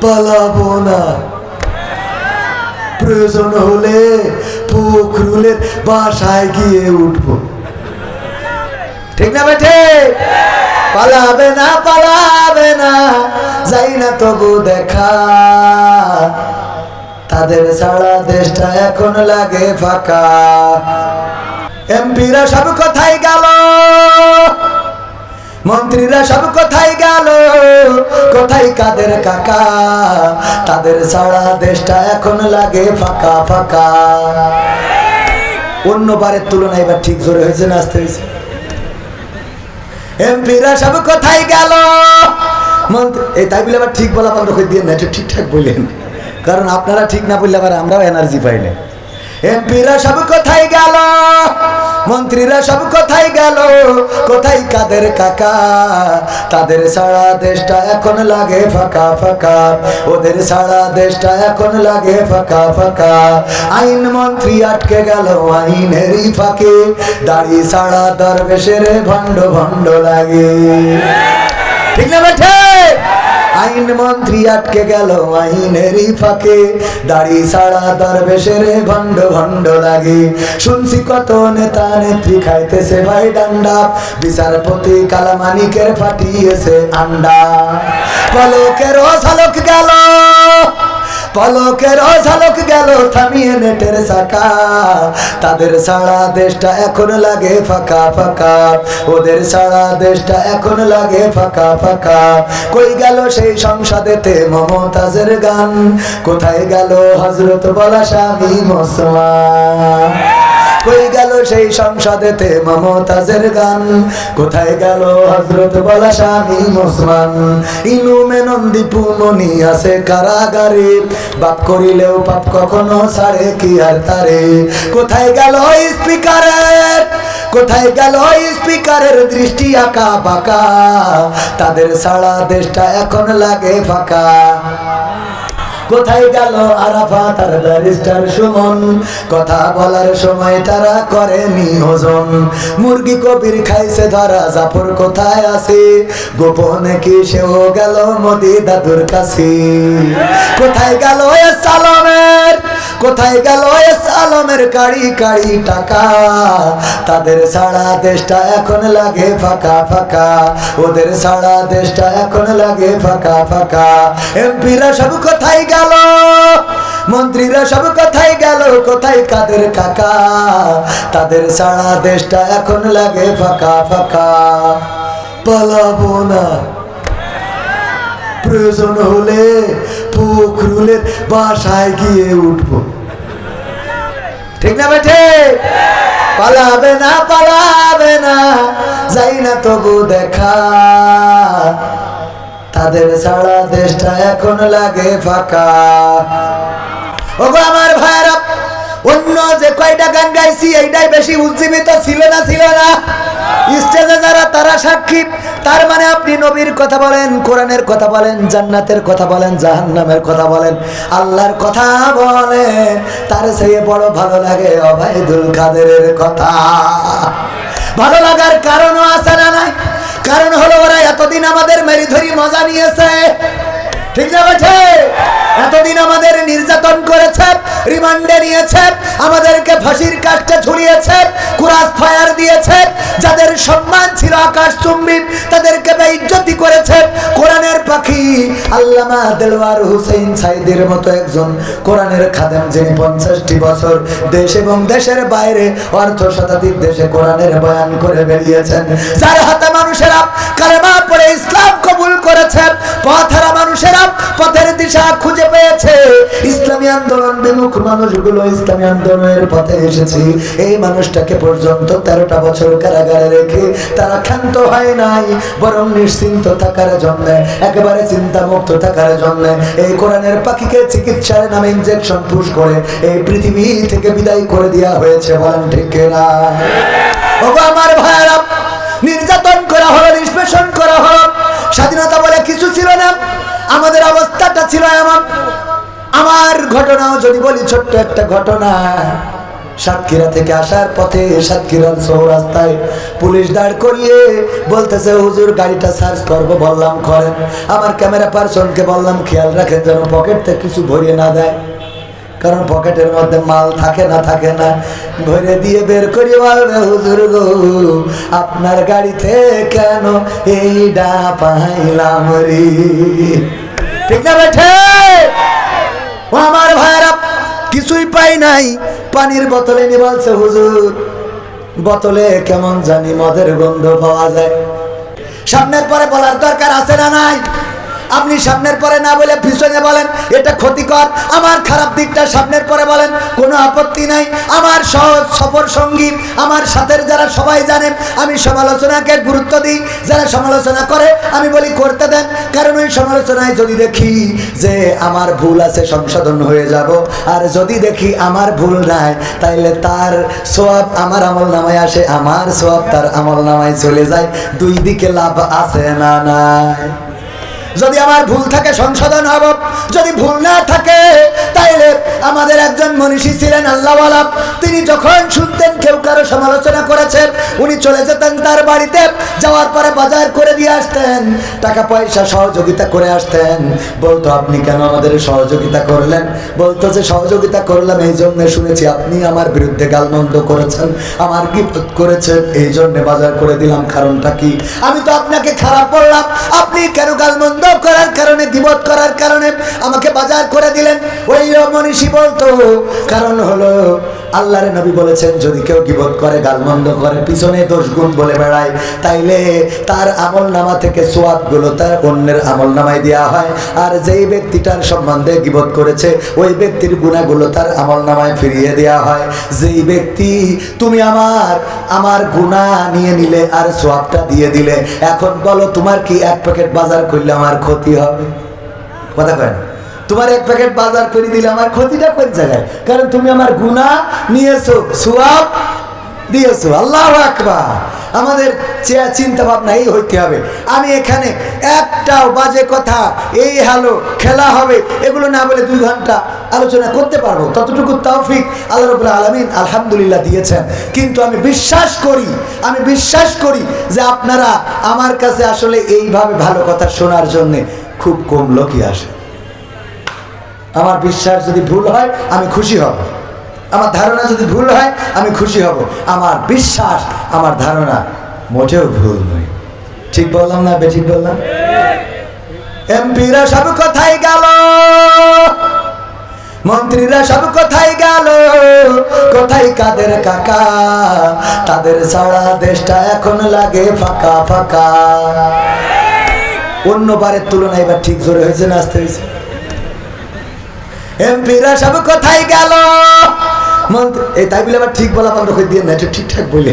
পালাবো না, প্রয়োজন হলে ফখরুলের বাসায় গিয়ে উঠবো। ঠিক না বেঠে? পালাবে না, পালাবে না, যাই না তবু দেখা, তাদের ছাড়া দেশটা এখন লাগে ফাঁকা। এমপিরা সব কোথায় গেল, মন্ত্রীরা সব কোথায় গেল, কোথায় কাদের কাকা, তাদের ছাড়া দেশটা এখন লাগে ফাঁকা ফাঁকা। অন্যবারের তুলনায় এবার ঠিক জোরে হয়েছে না আসতে হয়েছে? এমপিরা সব কোথায় গেল, এই তাই বলে আবার ঠিক বলা বন্ধ করে দিয়ে না, ঠিকঠাক বললেন, কারণ আপনারা ঠিক না বললে আবার আমরাও এনার্জি পাই না। এমপিরা সব কোথায় গেল, মন্ত্রীরা সব কোথায় গেল, কোথায় কাদের কাকা, তাদের ছাড়া দেশটা এখন লাগে ফাঁকা ফাঁকা, ওদের ছাড়া দেশটা এখন লাগে ফাঁকা ফাঁকা। আইন মন্ত্রী আটকে গেল আইনেরই ফাঁকে, দাড়ি ছাড়া দরবেশের ভণ্ড ভণ্ড লাগে। ঠিক না বেঠে? আইন মন্ত্রী আটকে গেল আইনেরই ফাঁকে, দাড়ি ছাড়া দরবেশের ভণ্ড ভণ্ড লাগে। শুনছি কত নেতা নেত্রী খাইতেছে ভাই ডান্ডা, বিচারপতি কালামানিকের ফাটিয়েছে আন্ডা। পলকের ঝলক গেল, পলকের ঝলক গেল থামিয়ে নেটের চাকা, তাদের ছাড়া দেশটা এখন লাগে ফাঁকা ফাঁকা, ওদের ছাড়া দেশটা এখন লাগে ফাঁকা ফাঁকা। কই গেল সেই সংসদেতে মমতাজের গান, কোথায় গেল হযরত বলা স্বামী মুসলমান, কই গেল সেই সংসদেতে মমতাজের গান, কোথায় গেল হযরত বলা স্বামী মুসলমান। ইনু মেনন্দি পুমনি আছে কারাগারে, বাপ করিলেও পাপ কখনো ছাড়ে কি আর তারে। কোথায় গেল স্পিকারের, কোথায় গেল স্পিকারের দৃষ্টি আঁকা বাঁকা, তাদের ছাড়া দেশটা এখন লাগে ফাঁকা। কোথায় গেল আরাফাত আর ব্যারিস্টার সুমন, কথা বলার সময় তারা করেনি ওজন। মুরগি কবির খাইছে ধরা, জাফর কোথায় আছে, গোপনে কি সেও গেল মোদি দাদুর কাছে। কোথায় গেল এস আলমের, কোথায় গেল এস আলমের কাড়ি কাড়ি টাকা, তাদের ছাড়া দেশটা এখন লাগে ফাঁকা ফাঁকা, ওদের ছাড়া দেশটা এখন লাগে ফাঁকা ফাঁকা। এমপিরা সব কোথায় গেল, মন্ত্রীরা সব কোথায় গেল, কোথায় কাদের কাকা, তাদের ছাড়া দেশটা এখন লাগে ফাঁকা ফাঁকা। পালাবো না, প্রয়োজন হলে ফখরুলের বাসায় গিয়ে উঠবো। ঠিক না বেঠে? পালাবে না, পালাবে না, যাই না তবু দেখা, তাদের ছাড়া দেশটা এখন লাগে ফাঁকা। ওগো আমার ভাইরা, অন্য যে কয়টা গান গাইছি এইটাই বেশি উজ্জীবিত ছিল না, ছিল না? স্টেজে যারা তারা সাক্ষী। তার মানে আপনি নবীর কথা বলেন, কোরআনের কথা বলেন, জান্নাতের কথা বলেন, জাহান্নামের কথা বলেন, আল্লাহর কথা বলেন, তার চেয়ে বড় ভালো লাগে ওবায়দুল কাদেরের কথা। ভালো লাগার কারণও আছে না নাই? কারণ হলো ওরা এতদিন আমাদের মেরি ধরি মজা নিয়েছে। ঠিক না বেঠে? এতদিন আমাদের নির্যাতন করেছে, রিমান্ডে নিয়েছে, আমাদেরকে ফাঁসির কাস্টে ঝুলিয়েছে, কুরাস ফায়ার দিয়েছে, যাদের সম্মান ছিল আকাশচুম্বী তাদেরকে বেইজ্জতি করেছে। কোরআনের পাখি আল্লামা দেলওয়ার হুসেইন সাইদের মতো একজন কোরআনের খাদেম, যিনি 50টি বছর দেশ এবং দেশের বাইরে অর্ধশতাধিক দেশে কোরআনের বয়ান করে বেরিয়েছেন, যার হাতে মানুষেরা কালেমা পড়ে ইসলাম কবুল করেছে, পথহারা মানুষেরা পথের দিশা খুঁজে পেয়েছে, ইসলামী আন্দোলন বিমুখ মানুষগুলো ইসলামী আন্দোলনের পথে এসেছে। এই মানুষটাকে পর্যন্ত 13টা বছর কারাগারে রেখে তারা ক্ষান্ত হয় নাই, বরং নিশ্চিন্ত থাকার জন্য, একেবারে চিন্তা মুক্ত থাকার জন্য এই কোরআনের পাখিকে চিকিৎসার নামে ইনজেকশন পুশ করে এই পৃথিবী থেকে বিদায় করে দেওয়া হয়েছে। বলেন ঠিক না? ওগো আমার ভাইরা, নির্যাতন করা হলো, নিষ্পেষণ করা হলো, স্বাধীনতা বলে কিছু ছিল না। আমাদের অবস্থাটা ছিল এমন। আমার ঘটনাও যদি বলি, ছোট্ট একটা ঘটনা, সাতক্ষীরা থেকে আসার পথে সাতক্ষীরার চৌরাস্তায় পুলিশ দাঁড় করিয়ে বলতেছে হুজুর গাড়িটা সার্চ করবো। বললাম করেন। আমার ক্যামেরা পার্সনকে বললাম খেয়াল রাখেন যেন পকেট থেকে কিছু ভরিয়ে না দেয়, কারণ পকেটের মধ্যে মাল থাকে না ভরে দিয়ে বের করিয়ে বলবে হুজুর গো আপনার গাড়িতে কেন এইটা পাইলাম রে। ঠিক না বেঠে? ও আমার ভাইরা কিছুই পাই নাই, পানির বোতলে নিয়ে বলছে হুজুর বোতলে কেমন জানি মদের গন্ধ পাওয়া যায়। সামনের পরে বলার দরকার আছে না নাই? আপনি সামনের পরে না বলে পিছনে বলেন, এটা ক্ষতিকর। আমার খারাপ দিকটা সামনের পরে বলেন, কোনো আপত্তি নাই। আমার সহজ সফর সঙ্গী আমার সাথের যারা সবাই জানেন আমি সমালোচনাকে গুরুত্ব দিই। যারা সমালোচনা করে আমি বলি করতে দেন, কারণ ওই সমালোচনায় যদি দেখি যে আমার ভুল আছে সংশোধন হয়ে যাব, আর যদি দেখি আমার ভুল নাই তাইলে তার সওয়াব আমার আমল নামায় আসে, আমার সওয়াব তার আমল নামায় চলে যায়। দুই দিকে লাভ আছে না নাই? যদি আমার ভুল থাকে সংশোধন হব, যদি ভুল না থাকে তাইলে আমাদের একজন মনীষী ছিলেন আল্লাহওয়ালা, তিনি যখন শুনতেন কেউ কারো সমালোচনা করেছেন উনি চলে যেতেন তার বাড়িতে, যাওয়ার পরে বাজার করে দিয়ে আসতেন, টাকা পয়সা সহযোগিতা করে আসতেন। বলতো আপনি কেন আমাদের সহযোগিতা করলেন? বলতো যে সহযোগিতা করলাম এই জন্য শুনেছি আপনি আমার বিরুদ্ধে গালমন্দ করেছেন, আমার গীবত করেছেন, এই জন্য বাজার করে দিলাম। কারণটা কি? আমি তো আপনাকে খারাপ বললাম, আপনি কেন গালমন্দ করার কারণে গীবত করার কারণে আমাকে বাজার করে দিলেন? ওই মনীষী বলতো কারণ হলো আল্লাহর নবী বলেছেন যদি কেউ গীবত করে গালমন্দ করে পিছনে দোষ গুণ বলে বেড়ায় তাইলে তার আমল নামা থেকে সওয়াবগুলো তার অন্যের আমল নামায় দেওয়া হয়, আর যেই ব্যক্তিটার সম্বন্ধে গীবত করেছে ওই ব্যক্তির গুনাহগুলো তার আমল নামায় ফিরিয়ে দেওয়া হয়। যেই ব্যক্তি তুমি আমার গুনাহ নিয়ে নিলে আর সওয়াবটা দিয়ে দিলে, এখন বলো তোমার কি এক প্যাকেট বাজার করলে আমার ক্ষতি হবে? কথা কয় না? তোমার এক প্যাকেট বাজার করে দিলে আমার ক্ষতিটা কোন জায়গায়? কারণ তুমি আমার গুনাহ নিয়েছো, সওয়াব দিয়েছো। আল্লাহু আকবার। আমাদের চিন্তা ভাবনা এই হইতে হবে। আমি এখানে একটাও বাজে কথা এই হ্যালো খেলা হবে এগুলো না বলে 2 ঘন্টা আলোচনা করতে পারবো, ততটুকু তৌফিক আল্লাহ রাব্বুল আলামিন আলহামদুলিল্লাহ দিয়েছেন। কিন্তু আমি বিশ্বাস করি যে আপনারা আমার কাছে আসলে এইভাবে ভালো কথা শোনার জন্য খুব কম লোকই আসে। আমার বিশ্বাস যদি ভুল হয় আমি খুশি হব, আমার ধারণা যদি ভুল হয় আমি খুশি হব। আমার বিশ্বাস আমার ধারণা মোটেও ভুল নয়। ঠিক বললাম না বেঠিক বললাম? এমপিরা সব কোথায় গেল, মন্ত্রীরা সব কোথায় গেল, কোথায় কাদের কাকা? তাদের ছাড়া দেশটা এখন লাগে ফাঁকা ফাঁকা। অন্যবারের তুলনায় এবার ঠিক জোরে হয়েছে না আসতে হয়েছে? এমপিরা সব কোথায় গেল, এই তাই বলে আবার ঠিক বলা বন্ধ করে দিয়ে না, এটা ঠিকঠাক বলে